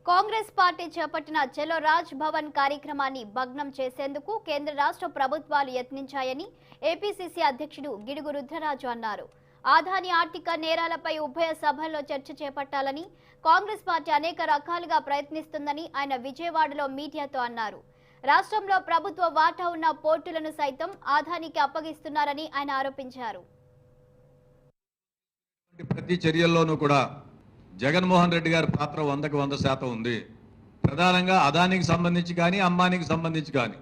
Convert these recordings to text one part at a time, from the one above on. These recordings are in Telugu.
కాంగ్రెస్ పార్టీ చేపట్టిన చలో రాజ్ భవన్ కార్యక్రమాన్ని భగ్నం చేసేందుకు కేంద్ర రాష్ట్ర ప్రభుత్వాలు యత్నించాయని ఏపీసీసీ అధ్యక్షుడు గిడుగు రుద్రరాజు అన్నారు. ఆదాని ఆర్థిక నేరాలపై ఉభయ సభల్లో చర్చ చేపట్టాలని కాంగ్రెస్ పార్టీ అనేక రకాలుగా ప్రయత్నిస్తుందని ఆయన విజయవాడలో మీడియాతో అన్నారు. రాష్ట్రంలో ప్రభుత్వ వాటా ఉన్న పోర్టులను సైతం ఆదానికి అప్పగిస్తున్నారని ఆయన ఆరోపించారు. ప్రతి చర్యల్లోనూ కూడా జగన్మోహన్ రెడ్డి గారి పాత్ర 100కి 100% ఉంది. ప్రధానంగా అదానికి సంబంధించి కానీ అంబానీకి సంబంధించి కానీ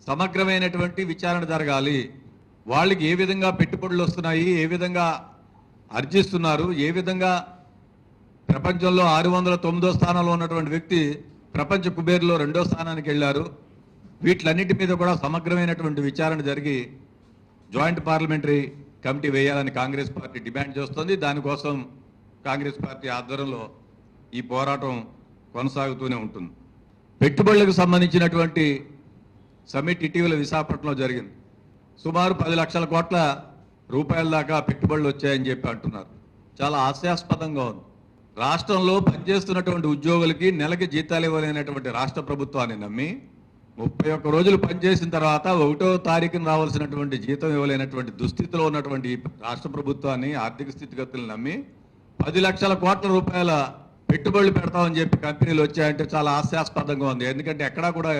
సమగ్రమైనటువంటి విచారణ జరగాలి. వాళ్ళకి ఏ విధంగా పెట్టుబడులు వస్తున్నాయి, ఏ విధంగా అర్జిస్తున్నారు, ఏ విధంగా ప్రపంచంలో 609వ స్థానంలో ఉన్నటువంటి వ్యక్తి ప్రపంచ కుబేర్లో 2వ స్థానానికి వెళ్ళారు. వీటిలన్నిటి మీద కూడా సమగ్రమైనటువంటి విచారణ జరిగి జాయింట్ పార్లమెంటరీ కమిటీ వేయాలని కాంగ్రెస్ పార్టీ డిమాండ్ చేస్తుంది. దానికోసం కాంగ్రెస్ పార్టీ ఆధ్వర్యంలో ఈ పోరాటం కొనసాగుతూనే ఉంటుంది. పెట్టుబడులకు సంబంధించినటువంటి సమిట్ ఇటీవల విశాఖపట్నంలో జరిగింది. సుమారు 10 లక్షల కోట్ల రూపాయల దాకా పెట్టుబడులు వచ్చాయని చెప్పి అంటున్నారు. చాలా హాస్యాస్పదంగా ఉంది. రాష్ట్రంలో పనిచేస్తున్నటువంటి ఉద్యోగులకి నెలకి జీతాలు ఇవ్వలేనటువంటి రాష్ట్ర ప్రభుత్వాన్ని నమ్మి 31 రోజులు పనిచేసిన తర్వాత 1వ తారీఖున రావాల్సినటువంటి జీతం ఇవ్వలేనటువంటి దుస్థితిలో ఉన్నటువంటి రాష్ట్ర ప్రభుత్వాన్ని, ఆర్థిక స్థితిగతులను నమ్మి 10 లక్షల కోట్ల రూపాయల పెట్టుబడులు పెడతామని చెప్పి కంపెనీలు వచ్చాయంటే చాలా హాస్యాస్పదంగా ఉంది. ఎందుకంటే ఎక్కడా కూడా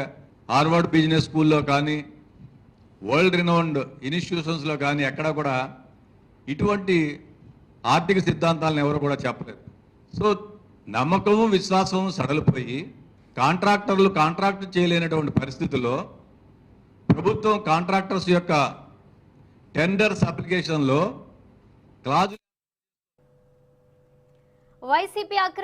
హార్వర్డ్ బిజినెస్ స్కూల్లో కానీ, వరల్డ్ రినౌండ్ ఇన్స్టిట్యూషన్స్లో కానీ ఎక్కడా కూడా ఇటువంటి ఆర్థిక సిద్ధాంతాలను ఎవరు కూడా చెప్పలేదు. సో నమ్మకము, విశ్వాసము సడలిపోయి కాంట్రాక్టర్లు కాంట్రాక్ట్ చేయలేనటువంటి పరిస్థితుల్లో ప్రభుత్వం కాంట్రాక్టర్స్ యొక్క టెండర్స్ అప్లికేషన్లో క్లాజు వైసీపీ అక్రమ